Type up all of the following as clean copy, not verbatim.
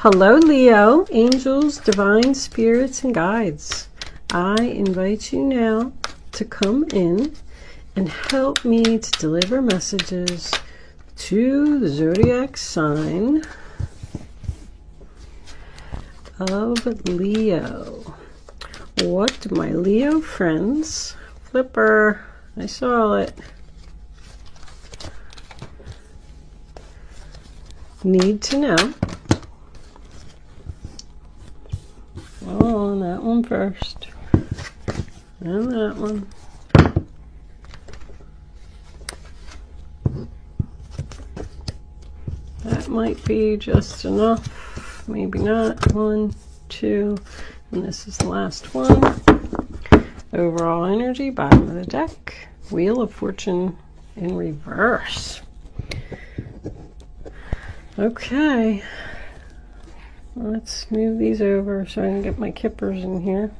Hello Leo, angels, divine spirits, and guides. I invite you now to come in and help me to deliver messages to the zodiac sign of Leo. What do my Leo friends, Flipper, I saw it, need to know? Oh, that one first, and that one. That might be just enough, maybe not. 1, 2, and this is the last one. Overall energy, bottom of the deck. Wheel of Fortune in reverse. Okay. Let's move these over so I can get my kippers in here.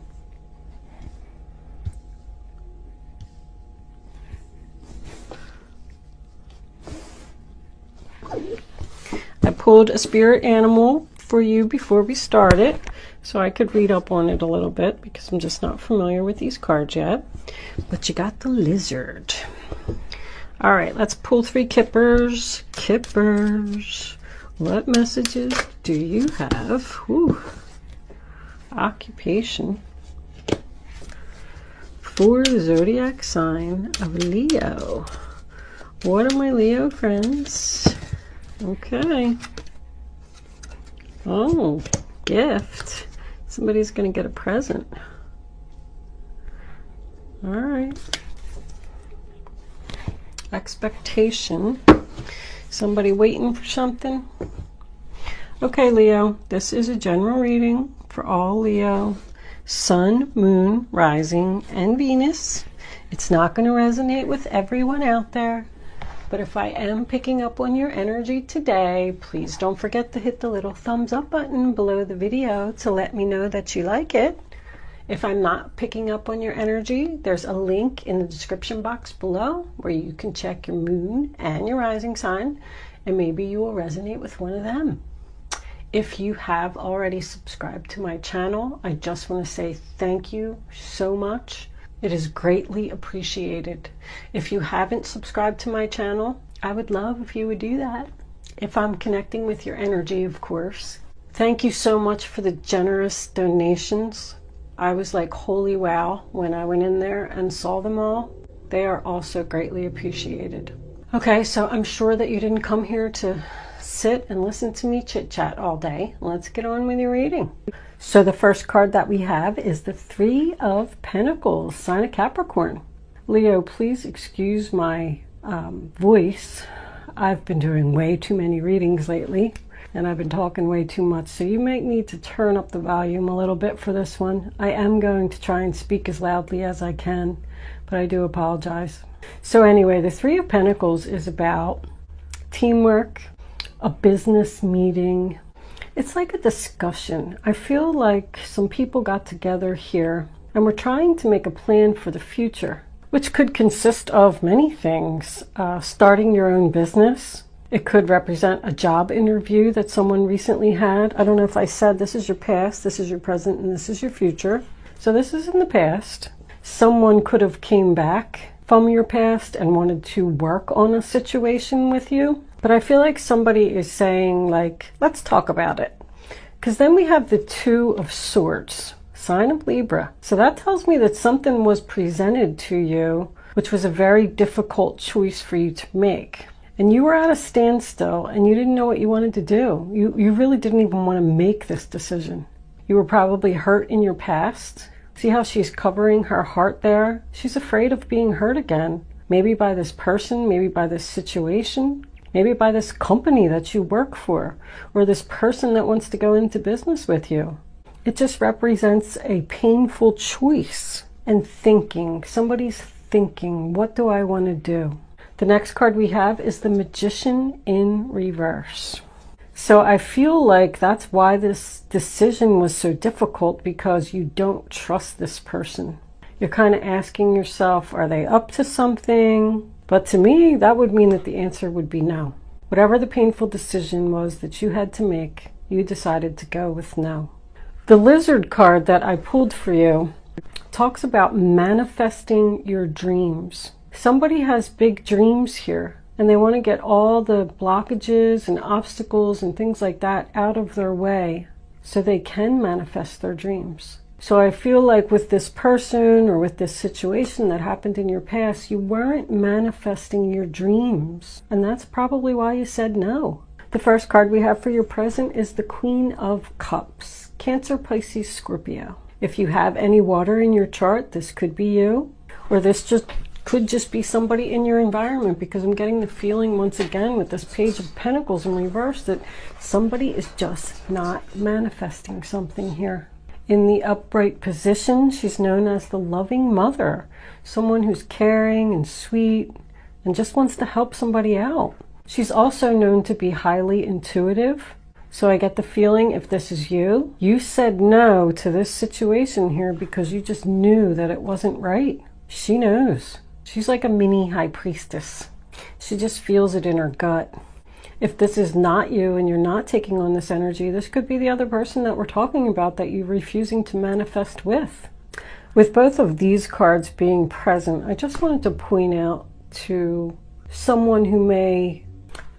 I pulled a spirit animal for you before we started so I could read up on it a little bit because I'm just not familiar with these cards yet. But you got the lizard. All right, let's pull 3 kippers. Kippers. What messages do you have? Whew. Occupation for the zodiac sign of Leo. What are my Leo friends? Okay. Oh, gift. Somebody's going to get a present. All right. Expectation. Somebody waiting for something? Okay, Leo, this is a general reading for all Leo, Sun, Moon, Rising, and Venus. It's not going to resonate with everyone out there, but if I am picking up on your energy today, please don't forget to hit the little thumbs up button below the video to let me know that you like it. If I'm not picking up on your energy, there's a link in the description box below where you can check your moon and your rising sign, and maybe you will resonate with one of them. If you have already subscribed to my channel, I just want to say thank you so much. It is greatly appreciated. If you haven't subscribed to my channel, I would love if you would do that. If I'm connecting with your energy, of course. Thank you so much for the generous donations. I was like, holy wow, when I went in there and saw them all. They are also greatly appreciated. Okay, so I'm sure that you didn't come here to sit and listen to me chit-chat all day. Let's get on with your reading. So the first card that we have is the 3 of Pentacles, sign of Capricorn. Leo, please excuse my voice. I've been doing way too many readings lately, and I've been talking way too much, so you may need to turn up the volume a little bit for this one. I am going to try and speak as loudly as I can, but I do apologize. So anyway, the 3 of Pentacles is about teamwork, a business meeting. It's like a discussion. I feel like some people got together here and we're trying to make a plan for the future, which could consist of many things. Starting your own business. It could represent a job interview that someone recently had. I don't know if I said this is your past, this is your present, and this is your future. So this is in the past. Someone could have came back from your past and wanted to work on a situation with you. But I feel like somebody is saying, like, let's talk about it. Because then we have the 2 of Swords, sign of Libra. So that tells me that something was presented to you, which was a very difficult choice for you to make. And you were at a standstill and you didn't know what you wanted to do. You really didn't even want to make this decision. You were probably hurt in your past. See how she's covering her heart there? She's afraid of being hurt again. Maybe by this person, maybe by this situation, maybe by this company that you work for, or this person that wants to go into business with you. It just represents a painful choice and thinking. Somebody's thinking, what do I want to do? The next card we have is the Magician in reverse. So I feel like that's why this decision was so difficult, because you don't trust this person. You're kind of asking yourself, are they up to something? But to me, that would mean that the answer would be no. Whatever the painful decision was that you had to make, You decided to go with no. The lizard card that I pulled for you talks about manifesting your dreams. Somebody has big dreams here, and they want to get all the blockages and obstacles and things like that out of their way so they can manifest their dreams. So I feel like with this person or with this situation that happened in your past, you weren't manifesting your dreams. And that's probably why you said no. The first card we have for your present is the Queen of Cups. Cancer, Pisces, Scorpio. If you have any water in your chart, this could be you. Or this could just be somebody in your environment, because I'm getting the feeling once again with this Page of Pentacles in reverse that somebody is just not manifesting something here. In the upright position, she's known as the loving mother, someone who's caring and sweet and just wants to help somebody out. She's also known to be highly intuitive. So I get the feeling if this is you, you said no to this situation here because you just knew that it wasn't right. She knows. She's like a mini high priestess. She just feels it in her gut. If this is not you and you're not taking on this energy, this could be the other person that we're talking about that you're refusing to manifest with. With both of these cards being present, I just wanted to point out to someone who may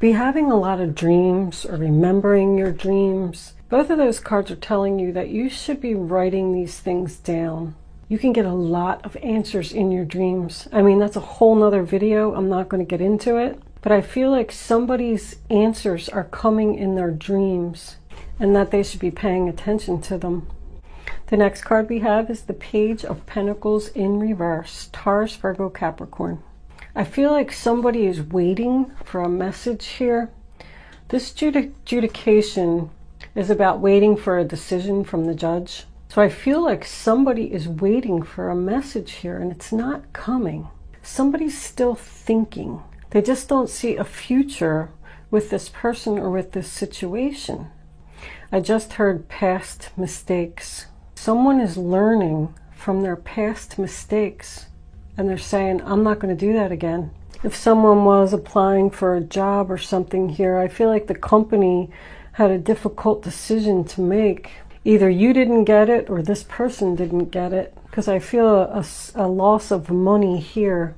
be having a lot of dreams or remembering your dreams. Both of those cards are telling you that you should be writing these things down. You can get a lot of answers in your dreams. I mean, that's a whole nother video. I'm not going to get into it. But I feel like somebody's answers are coming in their dreams and that they should be paying attention to them. The next card we have is the Page of Pentacles in reverse. Taurus, Virgo, Capricorn. I feel like somebody is waiting for a message here. This adjudication is about waiting for a decision from the judge. So I feel like somebody is waiting for a message here and it's not coming. Somebody's still thinking. They just don't see a future with this person or with this situation. I just heard past mistakes. Someone is learning from their past mistakes and they're saying, I'm not going to do that again. If someone was applying for a job or something here, I feel like the company had a difficult decision to make. Either you didn't get it or this person didn't get it, because I feel a loss of money here.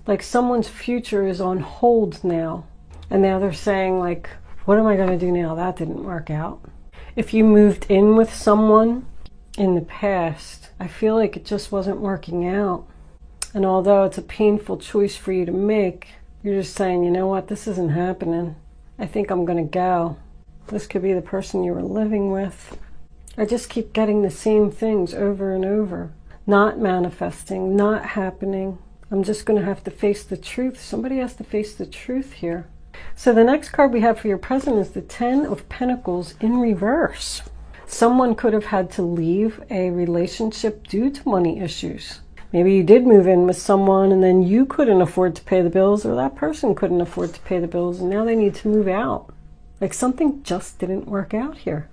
Like someone's future is on hold now. And now they're saying like, what am I going to do now? That didn't work out. If you moved in with someone in the past, I feel like it just wasn't working out. And although it's a painful choice for you to make, you're just saying, you know what, this isn't happening. I think I'm going to go. This could be the person you were living with. I just keep getting the same things over and over. Not manifesting, not happening. I'm just going to have to face the truth. Somebody has to face the truth here. So the next card we have for your present is the Ten of Pentacles in reverse. Someone could have had to leave a relationship due to money issues. Maybe you did move in with someone and then you couldn't afford to pay the bills, or that person couldn't afford to pay the bills and now they need to move out. Like something just didn't work out here.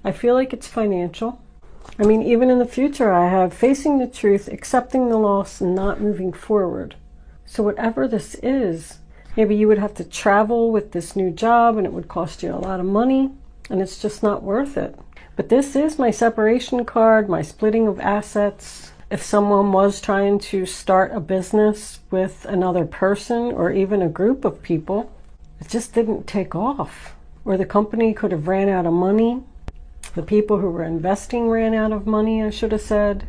I feel like it's financial. I mean, even in the future, I have facing the truth, accepting the loss, and not moving forward. So whatever this is, maybe you would have to travel with this new job and it would cost you a lot of money and it's just not worth it. But this is my separation card, my splitting of assets. If someone was trying to start a business with another person or even a group of people, it just didn't take off. Or the company could have ran out of money. The people who were investing ran out of money, I should have said.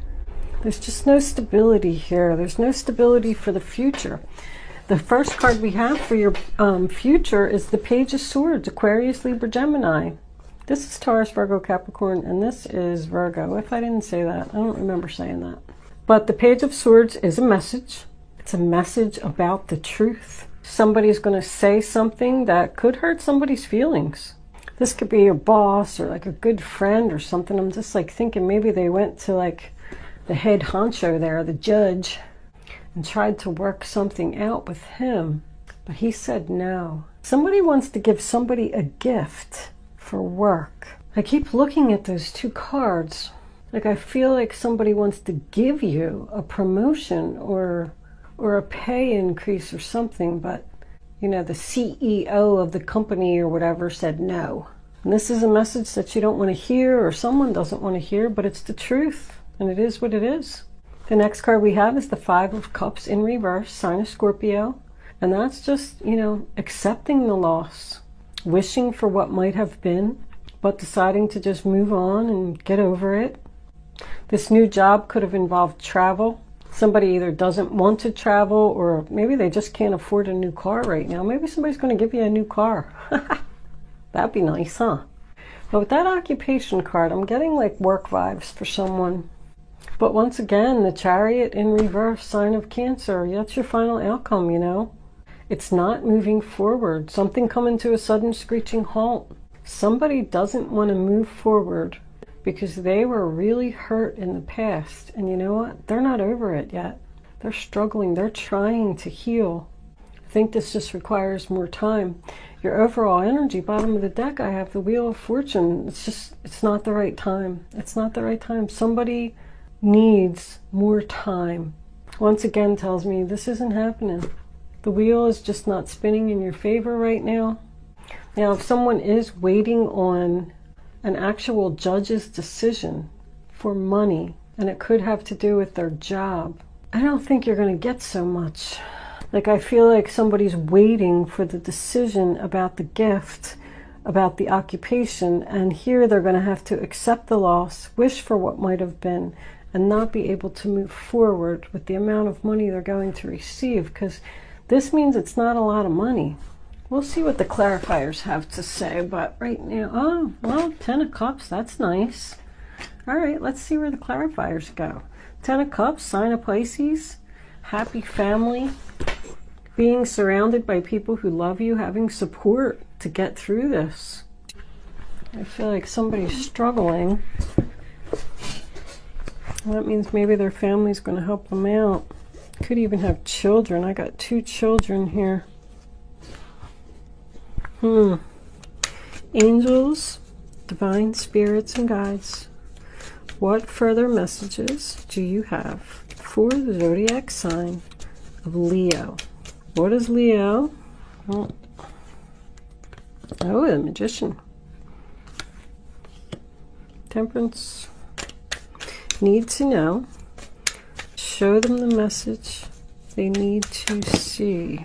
There's just no stability here. There's no stability for the future. The first card we have for your future is the Page of Swords, Aquarius, Libra, Gemini. This is Taurus, Virgo, Capricorn, and this is Virgo. If I didn't say that, I don't remember saying that. But the Page of Swords is a message. It's a message about the truth. Somebody's going to say something that could hurt somebody's feelings. This could be your boss or like a good friend or something. I'm just like thinking maybe they went to like the head honcho there, the judge, and tried to work something out with him, but he said no. Somebody wants to give somebody a gift for work. I keep looking at those two cards. Like I feel like somebody wants to give you a promotion or a pay increase or something, but you know, the CEO of the company or whatever said no. And this is a message that you don't want to hear, or someone doesn't want to hear, but it's the truth, and it is what it is. The next card we have is the Five of Cups in reverse, sign of Scorpio. And that's just, you know, accepting the loss, wishing for what might have been, but deciding to just move on and get over it. This new job could have involved travel. Somebody either doesn't want to travel, or maybe they just can't afford a new car right now. Maybe somebody's going to give you a new car. That'd be nice, huh? But with that occupation card, I'm getting like work vibes for someone. But once again, the Chariot in reverse, sign of Cancer. That's your final outcome, you know. It's not moving forward. Something coming to a sudden screeching halt. Somebody doesn't want to move forward because they were really hurt in the past. And you know what? They're not over it yet. They're struggling. They're trying to heal. I think this just requires more time. Your overall energy, bottom of the deck, I have the Wheel of Fortune. It's not the right time. It's not the right time. Somebody needs more time. Once again tells me this isn't happening. The wheel is just not spinning in your favor right now. Now, if someone is waiting on an actual judge's decision for money, and it could have to do with their job, I don't think you're going to get so much. Like, I feel like somebody's waiting for the decision about the gift, about the occupation, and here they're going to have to accept the loss, wish for what might have been, and not be able to move forward with the amount of money they're going to receive, because this means it's not a lot of money. We'll see what the clarifiers have to say, but right now, oh, well, 10 of Cups, that's nice. All right, let's see where the clarifiers go. 10 of Cups, sign of Pisces, happy family, being surrounded by people who love you, having support to get through this. I feel like somebody's struggling. That means maybe their family's going to help them out. Could even have children. I got 2 children here. Angels, divine spirits and guides, what further messages do you have for the zodiac sign of Leo? What is Leo? Oh, the Magician. Temperance. Need to know. Show them the message they need to see.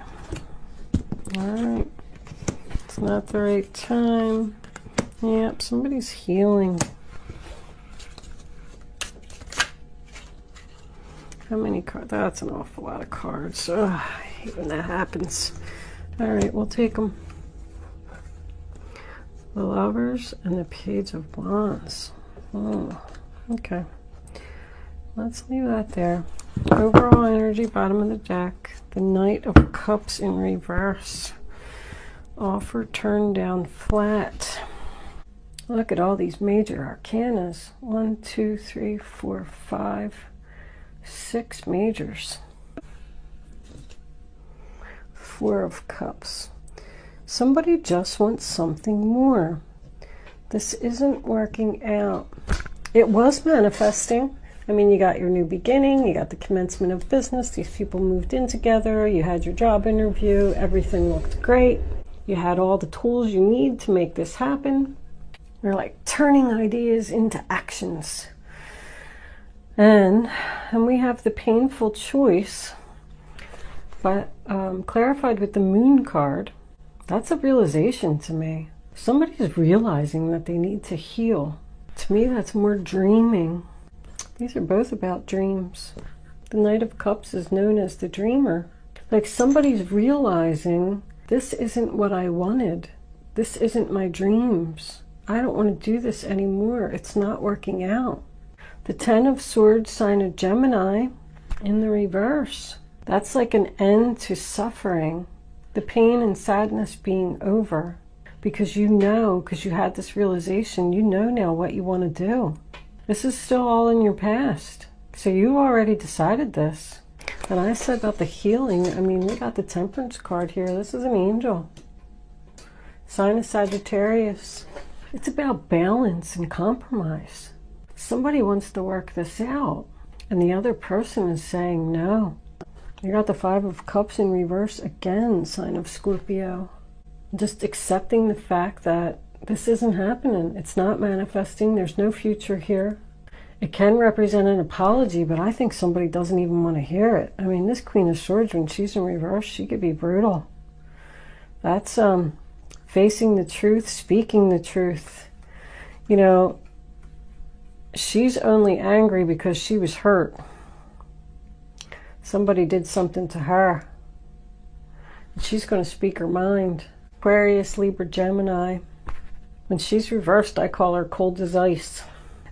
All right. It's not the right time. Yep, somebody's healing. How many cards? That's an awful lot of cards. Ugh, I hate when that happens. All right, we'll take them. The Lovers and the Page of Wands. Oh, okay. Let's leave that there. Overall energy, bottom of the deck. The Knight of Cups in reverse. Offer turned down flat. Look at all these major arcanas. 1, 2, 3, 4, 5, 6 majors. 4 of Cups. Somebody just wants something more. This isn't working out. It was manifesting. I mean, you got your new beginning, you got the commencement of business, these people moved in together, you had your job interview, everything looked great. You had all the tools you need to make this happen. You're like turning ideas into actions. And we have the painful choice, but clarified with the Moon card. That's a realization to me. Somebody's realizing that they need to heal. To me, that's more dreaming. These are both about dreams. The Knight of Cups is known as the dreamer. Like somebody's realizing, this isn't what I wanted. This isn't my dreams. I don't want to do this anymore. It's not working out. The 10 of Swords, sign of Gemini, in the reverse. That's like an end to suffering. The pain and sadness being over. Because you know, because you had this realization, you know now what you want to do. This is still all in your past. So you already decided this. And I said about the healing, I mean, we got the Temperance card here. This is an angel. Sign of Sagittarius. It's about balance and compromise. Somebody wants to work this out. And the other person is saying no. You got the 5 of Cups in reverse again, sign of Scorpio. Just accepting the fact that this isn't happening. It's not manifesting. There's no future here. It can represent an apology, but I think somebody doesn't even want to hear it. I mean, this Queen of Swords, when she's in reverse, she could be brutal. That's facing the truth, speaking the truth. You know, she's only angry because she was hurt. Somebody did something to her. She's going to speak her mind. Aquarius, Libra, Gemini. When she's reversed, I call her cold as ice.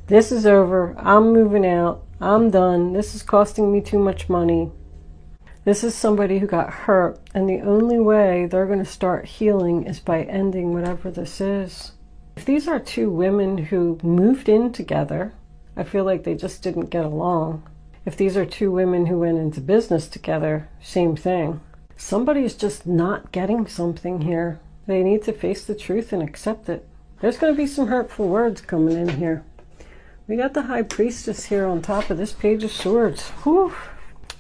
This is over. I'm moving out. I'm done. This is costing me too much money. This is somebody who got hurt, and the only way they're going to start healing is by ending whatever this is. If these are two women who moved in together, I feel like they just didn't get along. If these are two women who went into business together, same thing. Somebody's just not getting something here. They need to face the truth and accept it. There's going to be some hurtful words coming in here. We got the High Priestess here on top of this Page of Swords. Whew.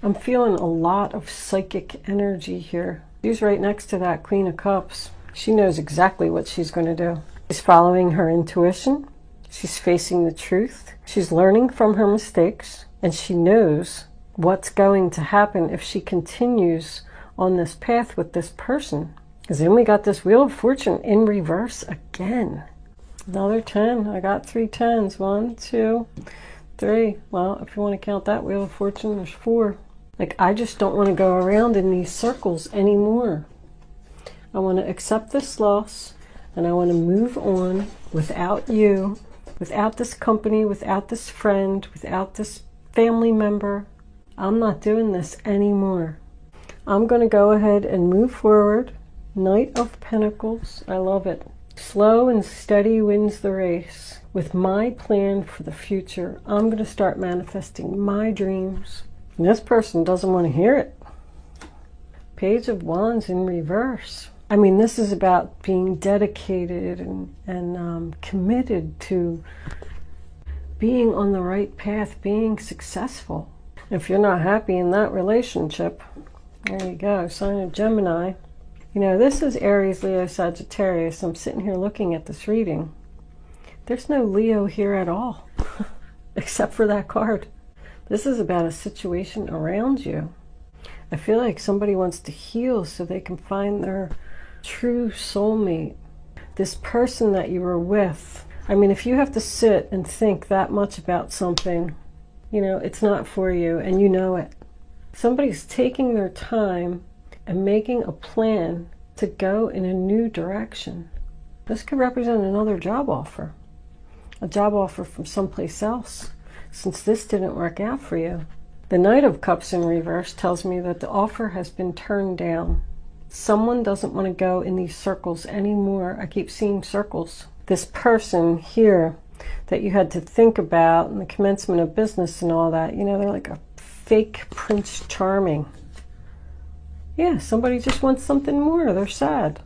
I'm feeling a lot of psychic energy here. She's right next to that Queen of Cups. She knows exactly what she's going to do. She's following her intuition. She's facing the truth. She's learning from her mistakes. And she knows what's going to happen if she continues on this path with this person. Because then we got this Wheel of Fortune in reverse again. Another 10. I got 3 10s. 1, 2, 3. Well, if you want to count that Wheel of Fortune, there's 4. Like, I just don't want to go around in these circles anymore. I want to accept this loss, and I want to move on without you, without this company, without this friend, without this family member. I'm not doing this anymore. I'm going to go ahead and move forward. Knight of Pentacles. I love it. Slow and steady wins the race. With my plan for the future, I'm going to start manifesting my dreams. And this person doesn't want to hear it. Page of Wands in reverse. I mean, this is about being dedicated and committed to being on the right path, being successful. If you're not happy in that relationship, there you go, sign of Gemini. You know, this is Aries, Leo, Sagittarius. I'm sitting here looking at this reading. There's no Leo here at all, except for that card. This is about a situation around you. I feel like somebody wants to heal so they can find their true soulmate. This person that you were with. I mean, if you have to sit and think that much about something, you know, it's not for you, and you know it. Somebody's taking their time and making a plan to go in a new direction. This could represent another job offer. A job offer from someplace else, since this didn't work out for you. The Knight of Cups in reverse tells me that the offer has been turned down. Someone doesn't want to go in these circles anymore. I keep seeing circles. This person here that you had to think about in the commencement of business and all that, you know, they're like a fake Prince Charming. Yeah, somebody just wants something more. They're sad.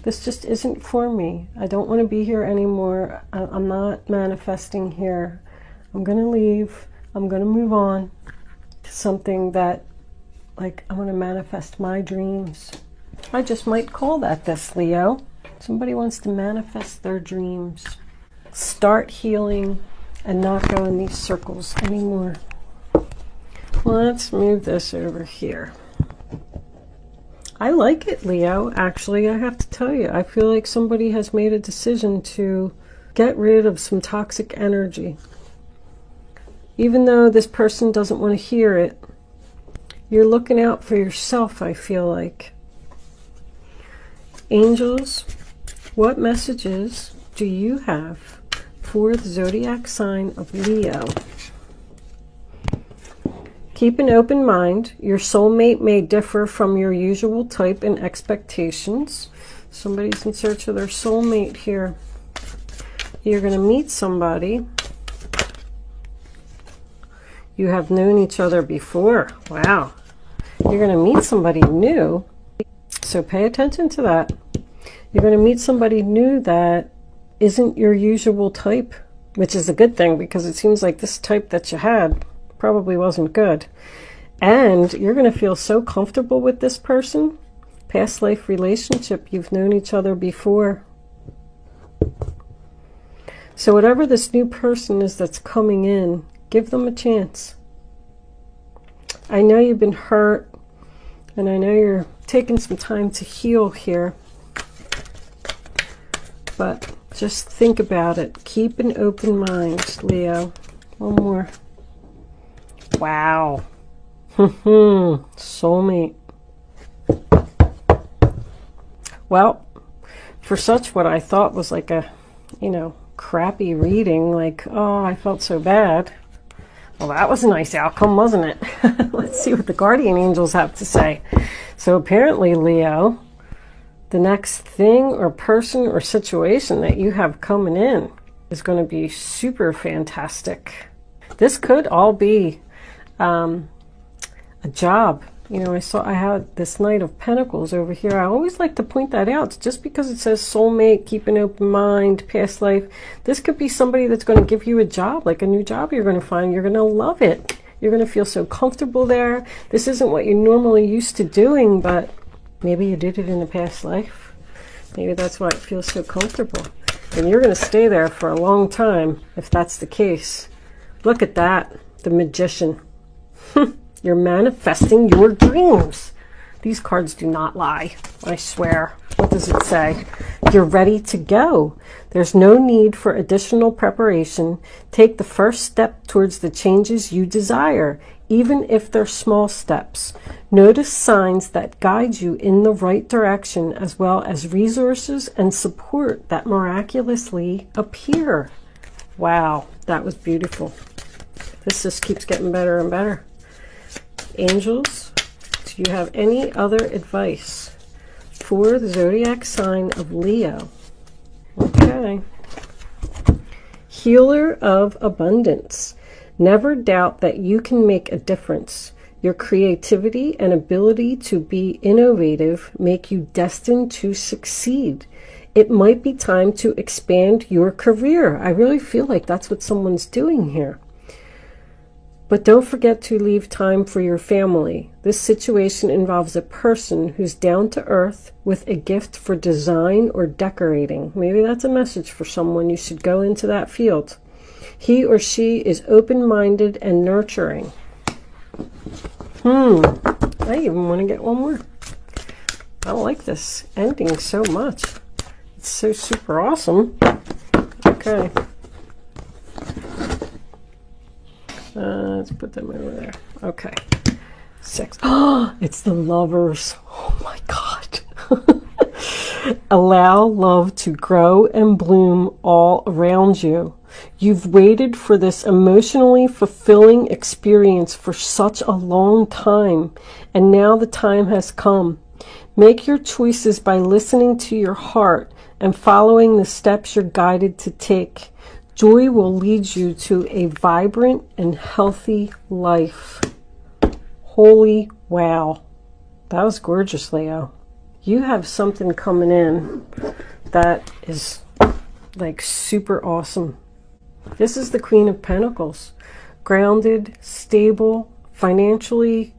This just isn't for me. I don't want to be here anymore. I'm not manifesting here. I'm going to leave. I'm going to move on to something that, like, I want to manifest my dreams. I just might call that this, Leo. Somebody wants to manifest their dreams. Start healing and not go in these circles anymore. Let's move this over here. I like it, Leo. Actually, I have to tell you, I feel like somebody has made a decision to get rid of some toxic energy. Even though this person doesn't want to hear it, you're looking out for yourself, I feel like. Angels, what messages do you have for the zodiac sign of Leo? Keep an open mind. Your soulmate may differ from your usual type and expectations. Somebody's in search of their soulmate here. You're going to meet somebody. You have known each other before. Wow. You're going to meet somebody new. So pay attention to that. You're going to meet somebody new that isn't your usual type, which is a good thing because it seems like this type that you had probably wasn't good. And you're going to feel so comfortable with this person. Past life relationship, you've known each other before. So whatever this new person is that's coming in, give them a chance. I know you've been hurt, and I know you're taking some time to heal here, but just think about it. Keep an open mind, Leo. One more. Wow. Soulmate. Well, for such what I thought was like a, crappy reading, like, oh, I felt so bad. Well, that was a nice outcome, wasn't it? Let's see what the guardian angels have to say. So apparently, Leo, the next thing or person or situation that you have coming in is going to be super fantastic. This could all be a job. I had this Knight of Pentacles over here. I always like to point that out. Just because it says soulmate, keep an open mind, past life, this could be somebody that's going to give you a job, like a new job you're going to find. You're going to love it. You're going to feel so comfortable there. This isn't what you're normally used to doing, but maybe you did it in a past life. Maybe that's why it feels so comfortable. And you're going to stay there for a long time if that's the case. Look at that, the Magician. You're manifesting your dreams. These cards do not lie, I swear. What does it say? You're ready to go. There's no need for additional preparation. Take the first step towards the changes you desire, even if they're small steps. Notice signs that guide you in the right direction, as well as resources and support that miraculously appear. Wow, that was beautiful. This just keeps getting better and better. Angels, do you have any other advice for the zodiac sign of Leo? Okay. Healer of abundance. Never doubt that you can make a difference. Your creativity and ability to be innovative make you destined to succeed. It might be time to expand your career. I really feel like that's what someone's doing here. But don't forget to leave time for your family. This situation involves a person who's down to earth with a gift for design or decorating. Maybe that's a message for someone. You should go into that field. He or she is open-minded and nurturing. I even want to get one more. I like this ending so much. It's so super awesome. Okay. Let's put them over there. Okay. 6. Oh, it's the Lovers. Oh my God. Allow love to grow and bloom all around you. You've waited for this emotionally fulfilling experience for such a long time, and now the time has come. Make your choices by listening to your heart and following the steps you're guided to take. Joy will lead you to a vibrant and healthy life. Holy wow. That was gorgeous, Leo. You have something coming in that is like super awesome. This is the Queen of Pentacles. Grounded, stable, financially,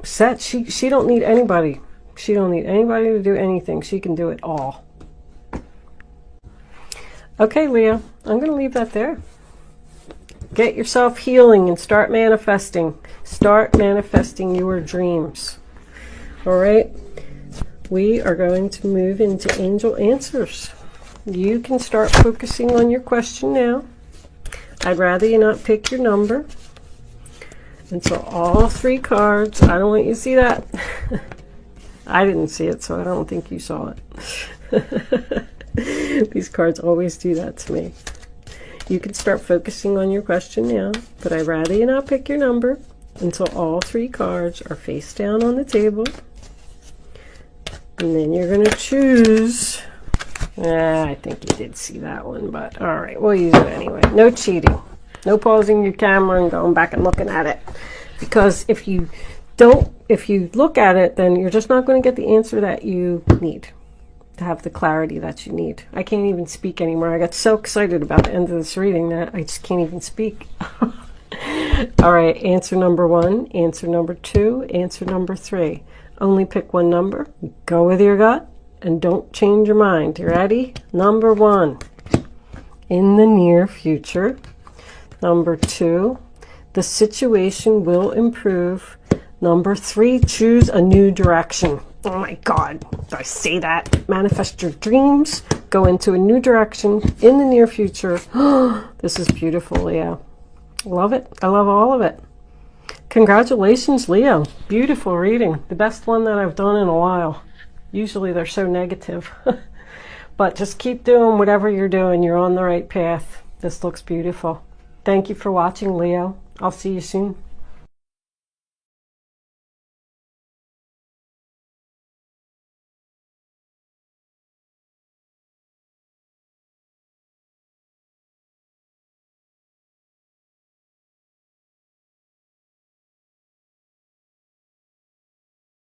set. She don't need anybody. She don't need anybody to do anything. She can do it all. Okay, Leo, I'm going to leave that there. Get yourself healing and start manifesting. Start manifesting your dreams. All right, we are going to move into angel answers. You can start focusing on your question now. I'd rather you not pick your number. And so all 3 cards, I don't want you to see that. I didn't see it, so I don't think you saw it. These cards always do that to me. You can start focusing on your question now, but I'd rather you not pick your number until all 3 cards are face down on the table. And then you're going to choose. I think you did see that one, but all right, we'll use it anyway. No cheating. No pausing your camera and going back and looking at it. Because if you look at it, then you're just not going to get the answer that you need to have the clarity that you need. I can't even speak anymore. I got so excited about the end of this reading that I just can't even speak. All right, answer number 1, answer number 2, answer number 3. Only pick one number, go with your gut, and don't change your mind. You ready? Number 1, in the near future. Number 2, the situation will improve. Number 3, choose a new direction. Oh my God, did I say that? Manifest your dreams, go into a new direction in the near future. This is beautiful, Leo. Love it. I love all of it. Congratulations, Leo. Beautiful reading. The best one that I've done in a while. Usually they're so negative. But just keep doing whatever you're doing. You're on the right path. This looks beautiful. Thank you for watching, Leo. I'll see you soon.